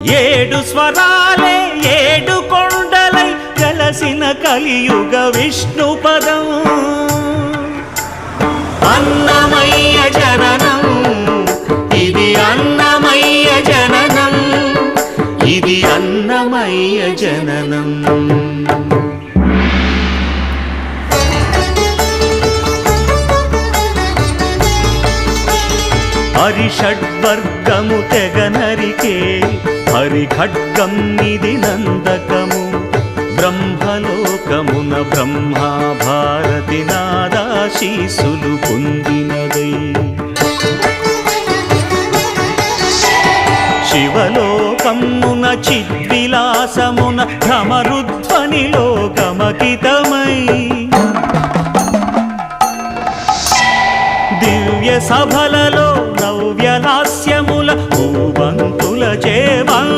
ఏడు స్వరాలే ఏడు కొండలై వెలసిన కలియుగ విష్ణు పదం అన్నమయ్య జననం ఇది అన్నమయ్య జననం ఇది అన్నమయ్య జననం హరిషడ్వర్గము తెగనరికే హరి ఖడ్గం ఇది నందకము బ్రహ్మలోకమున బ్రహ్మా భారతి నాదాశీసులు పొందినదై శివలోకమున చిద్విలాసమున భ్రమరుధ్వనిలో గమకితమై దివ్య సభ